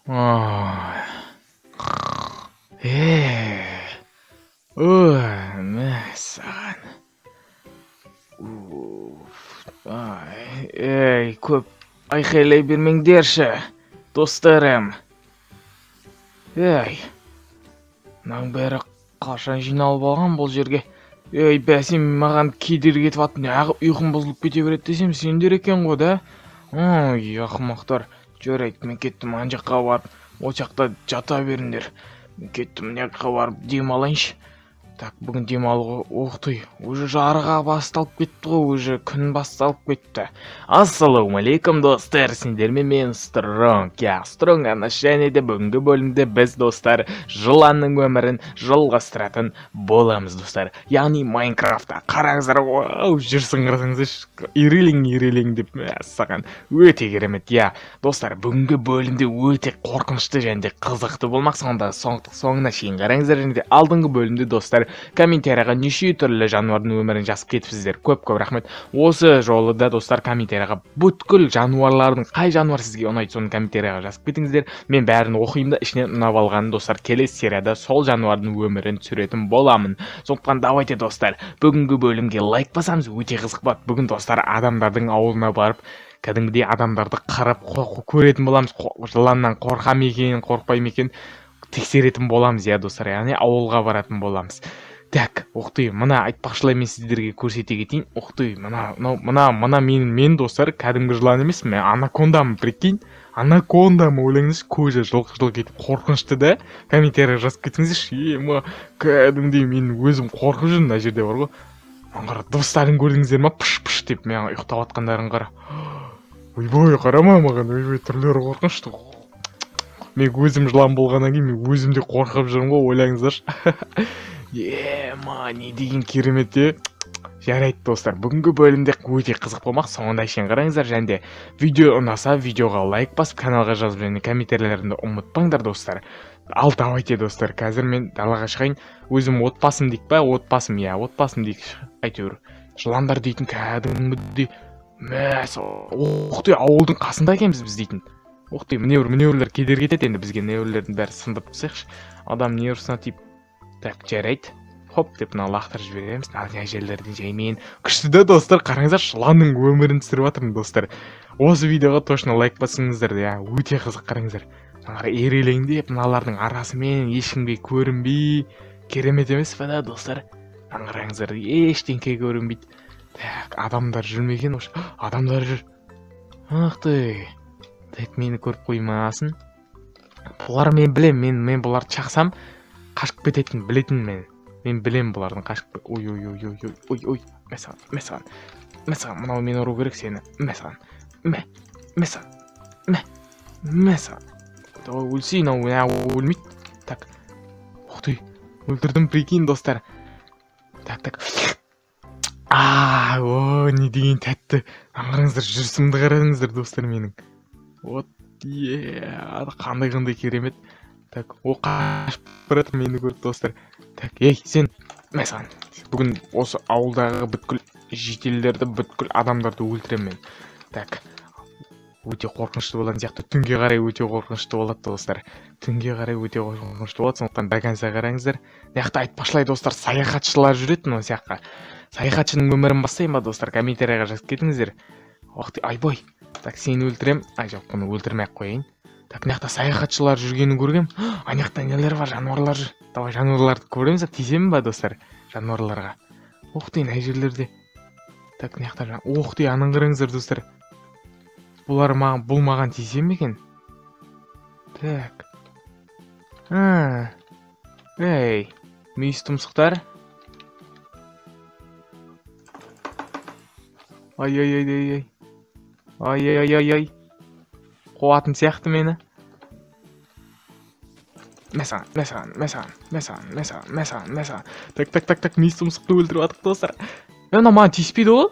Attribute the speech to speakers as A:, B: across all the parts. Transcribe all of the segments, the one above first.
A: Ой. Ой, мәссаған. Ей, көп айқайлай бермеңдерші, достарым. Ей, мынаның бәрі қашан жиналып алған бұл жерге? Ей, бәсем маған кедергі етіп ат, неғып ұйқым бұзылып кете береді десем, сендер екен ғой да? Ой, ақымақтар, жарайды, мен кеттім ана жаққа барып, ол жақта жата беріңдер. Мен кеттім мына жаққа барып демалайыншы. Так, бүгін демалуға, уқтай, уже жарыға басталып кетті ғой, уже күн басталып кетті. Ассалаумалейкум достар, сендермен мен Стронг. Стронг ана және де бүгінгі бөлімде біз достар жыланның өмірін жалғастыратын боламыз достар. Яғни Майнкрафтта қараңыздар, жүрсің қарасаңыздар, ирелең деп саған өте керемет. Достар, бүгінгі бөлімде өте қорқынышты және де қызықты болмақ, сонда соңына шейін қараңыздар. Және де алдыңғы бөлімде достар комментарияға неше түрлі жануардың өмірін жазып кетіпсіздер. Көп рахмет. Осы жолы да достар комментарияға бүткіл жануарлардың қай жануар сізге ұнайды соны комментарияға жазып кетіңіздер. Мен бәрін оқимын да ішінен ұнап алғанын достар келесі серияда сол жануардың өмірін түсіретін боламын. Сондықтан давайте достар, бүгінгі бөлімге лайк басамыз, өте қызық болады. Бүгін достар адамдардың ауылына барып кәдімгідей адамдарды қырып көретін боламыз. Жыланнан қорқа ма екен, қорықпай ма екен тексеретін боламыз, достар, яғни ауылға баратын боламыз. Так, уқтай, мына айтпақшылай мен сіздерге көрсете кетейін. Уқтай, мына мен достар кәдімгі жылан емес, мен анакондамын, прикинь. Анакондамын, ойлаңызшы, көзі жылқ-жылқ етіп қорқынышты да. Комментария жазып кетіңіздерші. Кәдімгідей мен өзім қорқып жүрмін, мына жерде бар ғой. Маңғара достарын көрдіңіздер ма? Пыш-пыш деп мен ұйықтап атқандарын қара. Ойбой, қарама маған, ойбой, түрлері қорқынышты. Мен өзім жылан болғаннан кейін мен өзімде қорқып жүрмін ғой, ойлаңыздаршы. Не деген керемет. Жарайды достар, бүгінгі бөлімде өте қызық болмақ, соңында шейін қараңыздар. Және де видео ұнаса, видеоға лайк басып, каналға жазып және комментарийлерді ұмытпаңдар достар. Ал давайте достар, қазір мен далаға шығайын. Өзім отбасым дейік па? Отбасым дейік. Әйтеуір жыландар дейтін кәдімгідей уқтай, ауылдың қасында екенбіз біз дейтін. Уқтай, мінеуірлер кедергі етеді, енді бізге мінеуірлердің бәрі сындырып тастайықшы. Адам неурсына тиіп, так, жарайды. Хоп деп мына лақтырып жібереміз. Мына жерлерден жаймен күшті да достар, қараңыздар, жыланның өмірін түсіріп жатырмын достар. Осы видеоға точно лайк басыңыздар, өте қызық, қараңыздар. Жаңағы ирелеңдеп мыналардың арасымен ешкімге көрінбей, керемет емес па да достар? Қараңыздар, ештеңке көрінбейді. Так, адамдар жүрмеген, адамдар жүр. Уқтай. Так, мені көріп қоймасын. Бұлар мен білем, мен бұларды шақсам қашып кететін білетін мен білем бұлардың қашып. Ой, мәсаған, мынау мен ұру керек сені. Мәсаған. Өлсейін, өлмейді. Так, ұқтай, өлтірдім, прикинь достар. Так. Не деген тәтті. Аңғарыңыздар, жүрсімді қараңыздар достар менің. Қандай керемет. Так, о қашып баратыр, мені көріп достар. Так, сен, мәсаған, бүгін осы ауылдағы бүткіл жителдерді, бүткіл адамдарды өлтірем мен. Так, өте қорқынышты болатын сияқты, түнге қарай өте қорқынышты болады достар. Сондықтан бәкәнса қараңыздар. Яқта айтпақшылай достар, саяхатшылар жүретін осы жаққа. Саяхатшының өмірін бастайын ба достар, комментарияға жазып кетіңіздер. Айбой. Так, сені өлтірем. Жоқ, бұны өлтірмей-ақ қояйын. Так, мына жақта саяхатшылар жүргенін көргем. Ана жақта нелер бар, жануарлар жүр. Давай жануарларды көреміз, тиісемін ба достар жануарларға? Уқтай, мына жерлерде. Так, мына жақта уқтай, анын қараңыздар достар. Бұл маған тиісем екен? Так. Ей, мүйіз тұмсықтар. Ай. Қуатын сияқты мені. Мәсаған. Так, мүйіз тұмсықты өлтіріп атық достар. Мына маған тиіспейді ол?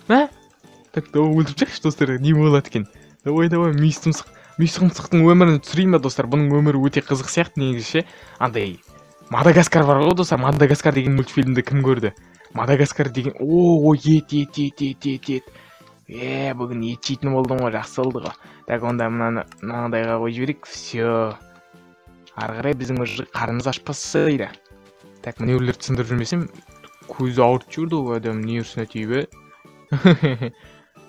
A: Так, өлтіріп жақшы достар, не болады екен? Давай, мүйіз тұмсықтың өмірін түсірейін ба достар? Бұның өмірі өте қызық сияқты негізі. Андай, Мадагаскар бар ғой достар, Мадагаскар деген мультфильмді кім көрді? Мадагаскар деген, ет. Бүгін ет жейтін болдым ғой, жақсы болды ғой. Так, онда мынандайға қойып жіберейік. Все. Ары қарай біздің уже қарнымыз ашпаса дейді. Так, мынеулерді түсіндіріп жүрмесем, көзі ауыртып жүрді ғой адам, не ұрсына тиіп.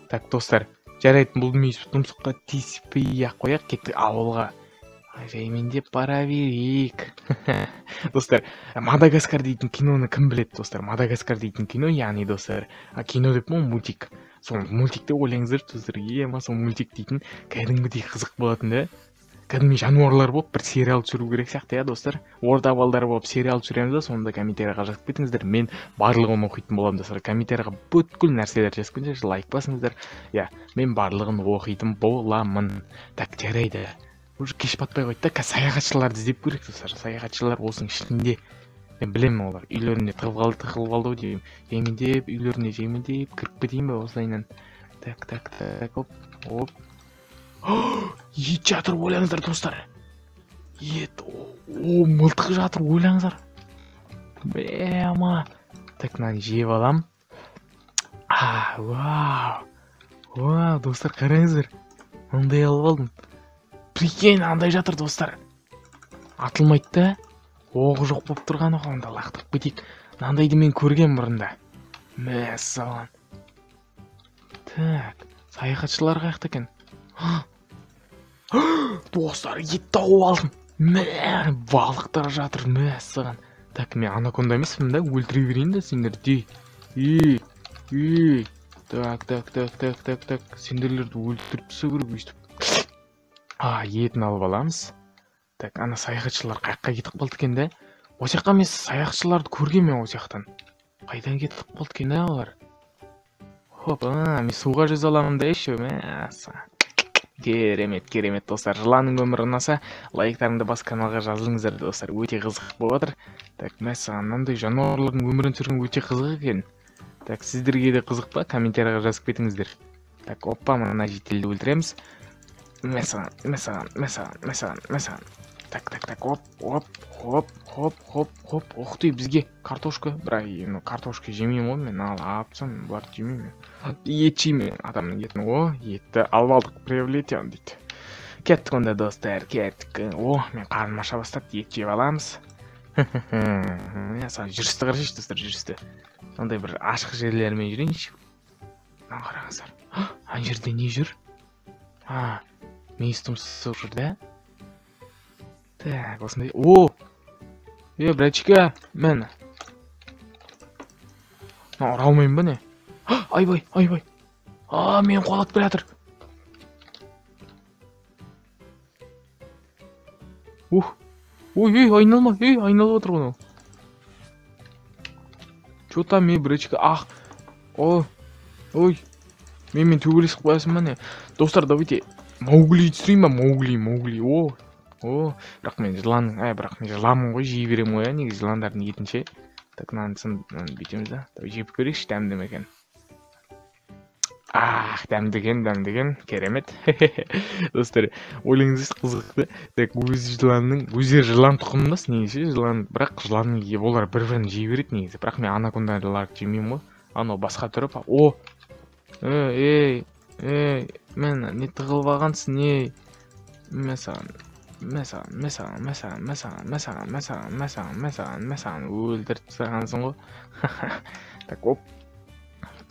A: Так, достар, жарайды, бұл мүйіз тұмсыққа тиіспей-ақ қояқ, кеттік ауылға. Жаймендеп бара берейік. Достар, Мадагаскар дейтін киноны кім біледі, достар? Мадагаскар дейтін кино, яғни достар, кино деп мультик. Сол мультикте ойлаңыздар, достар, сол мультик дейтін кәдімгідей қызық болатын да. Кәдімгі жануарлар болып бір сериал түсіру керек сияқты, достар. Орда балдар болып сериал түсіреміз да, сонда комментарийға жазып кетіңіздер. Мен барлығын оқитын боламын, достар. Комментарийға бүткіл нәрселер жазып кетіңіздер, лайк басыңыздар. Мен барлығын оқитын боламын. Так, жарайды. Уже кеш батпай қойды да, саяхатшыларды іздеп көрейік, достар. Саяхатшылар осының ішінде. Мен білемін, олар үйлеріне тығылып қалды деймін. Жемендеп, үйлеріне жемендеп кіріп кетейін бе осылайынан. Так, оп. Ет жатыр, ойлаңыздар, достар. Ет, мылтық жатыр, ойлаңыздар. Бәма. Так, мынаны жеп алам. Вау, достар, қараңыздар. Мындай алып алдым. Прикинь, андай жатыр, достар. Атылмайды да. Оғы жоқ болып тұрғаны ғой, онда лақтырып кетейік. Мынандайды мен көрген бұрында. Мәссаған. Так, саяхатшылар қаяқта екен? Достар, ет тауып алдым. Балықтар жатыр, мәссаған. Так, мен анаконда емеспін да, өлтіре берейін да сендерді. Так, сендерлерді өлтіріп түсу керек өйстіп. Етін алып аламыз. Так, ана саяхатшылар қаяққа кетіп қалды екен да. Осы жаққа мен саяхатшыларды көрген мен осы жақтан. Қайдан кетіп қалды екен да олар? Мен суға жүзе аламын да еще. Керемет, достар. Жыланның өмірі ұнаса, лайктарыңды бас каналға жазылыңыздар, достар. Өте қызық болып жатыр. Так, мәссаған, мынандай жануарлардың өмірін түсірген өте қызық екен. Так, сіздерге де қызық па? Комментарийға жазып кетіңіздер. Так, оппа, мына жетелді өлтіреміз. Мәссаған. Так, оп. Оқты, бізге картошка. Бірақ картошка жемеймін ғой, мен апсам, бұларды жемеймін. Ет жеймін, адамның етін. Етті алып алдық, приобретен дейді. Кеттік онда, достар, кеттік. Мен қарным аша бастады, ет жеп аламыз. Жүрісті қарашыш, достар, жүрісті. Ондай бір ашық жерлермен жүрейінші. Қараңыздар. Ана жерде не жүр? Мейіз тұмсық жүр да? Так, осындай. Братчика, мен. Ұра алмайым ба не? Айбай. Мен қуалап келе жатыр. Айналма, айналып отыр оны. Чё там, братчика? Мен төбелесіп қоясың ба не? Достар, давайте Маугли түсірейін ба? Маугли. Бірақ мен жыламын ғой, жей берем ғой, негізі жыландардың етінше. Так, мынаны бүйтеміз да. Жеп көрейікші, дәмді ме екен? Дәмдіген, керемет. Достар, ойлаңыз қызықты. Так, өздері жылан тұқымдас, негізі жылан, бірақ жыланның олар бір-бірін жей береді негізі. Бірақ мен анакондаларды жемеймін ғой. Анау басқа түрі па? Мен не тығылып алғансың, не? Мәсаған, өлдіріп тастағансың ғой. Так, оп.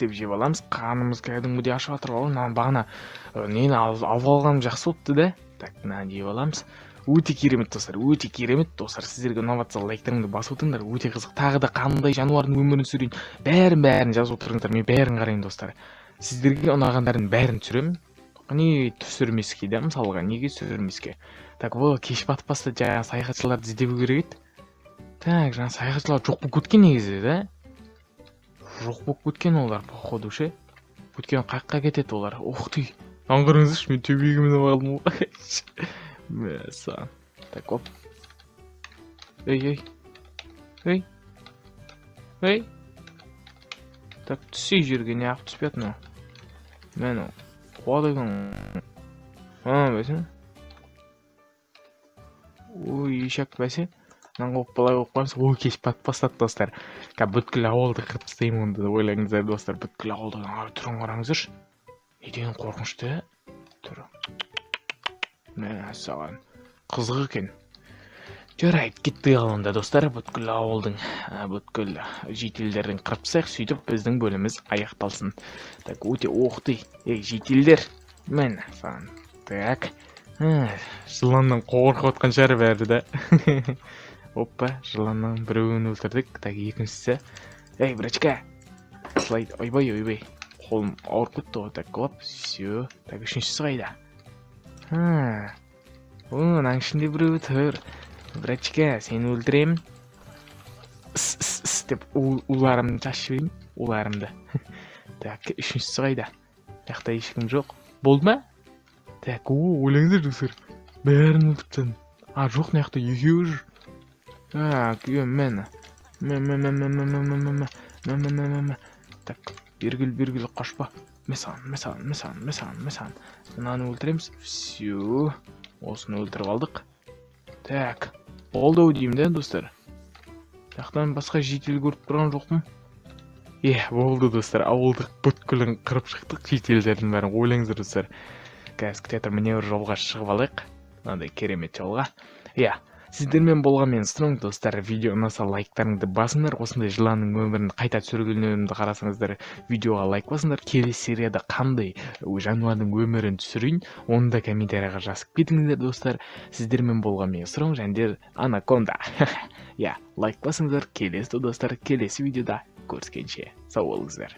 A: Деп жеп аламыз, қанымыз кәдімгідей ашып жатыр ғой. Бағана нені алып алғаным жақсы болыпты да. Так, мынаны жеп аламыз. Өте керемет, достар. Сіздерге ұнаватса лайктарыңды басып отырыңдар. Өте қызық. Тағы да қандай жануардың өмірін түсірейін. Бәрін жазып отырыңдар. Мен бәрін қарайын, достар. Сіздерге ұнағандардың бәрін түсіремін. Не түсірмеске да, мысалға, неге түсірмеске? Так, кеш батып баста жаңа саяхатшыларды іздеу керек еді. Так, жаңа саяхатшылар жоқ болып кеткен негізі, да? Жоқ болып кеткен олар, походу ше. Өткен қаққа кетеді олар. Ты, аңғарыңызшы, мен төбеге мініп алдым ғой. Мәссаған. Так, оп. Так, түсей жерге не ақ түспетін о. Мен о. Қуадайдың. Бәсен. Ешек бәсе. Мынан қоп былай қоп қоймыз. Кеш батып бастады, достар. Бүткіл ауылды қырып тастаймын онда, ойлаңыздар, достар. Бүткіл ауылды тұрын қараңыздаршы. неден қорқынышты? Тұр. Мә, саған қызық екен. Жарайды, кеттік алында достар, бүткіл ауылдың, бүткіл жителдердің қырыпсақ, сөйтіп біздің бөліміз аяқталсын. Так, өте оқты. Жителдер, мен саған. Так, жыланнан қорқып отқан шығар бәрі да. Оппа, жыланнан біреуін өлтірдік. Так, екіншісі. Брачка. Слайд, ойбай. Қолым ауырып кетті ғой. Так, оп, все. Так, үшіншісі қайда? Оның ішінде біреу тұр. Брачка, сені өлтіремін. Деп уларымды шашып жіберейін. Уларымды. Так, үшіншісі қайда? Жақта ешкім жоқ. Болды ма? Так, ойлаңыздар достар. Бәрін өлтіріп. Жоқ, мынаяқта екеуі жүр. Мен. Так, бергіл қашпа. Мен саған. Мынаны өлтіреміз. Все. Осыны өлтіріп алдық. Так, болды деймін де достар. Жақтан басқа жител көріп тұрған жоқпын. Болды достар, ауылдық бүткілін қырып шықтық, жителдердің бәрін. Ойлаңыздар достар. Қазір күтетір міне бір жолға шығып алайық. Мынандай керемет жолға. Сіздермен болған мен Стронг достар. Видео ұнаса лайктарыңды басыңдар. Осындай жыланның өмірін қайта түсіргенімді қарасаңыздар, видеоға лайк басыңдар. Келесі серияда қандай жануардың өмірін түсірейін, оны да комментарияға жазып кетіңіздер достар. Сіздермен болған мен Стронг және Анаконда. Лайк басыңыздар. Келесі достар, келесі видеода көріскенше сау болыңыздар.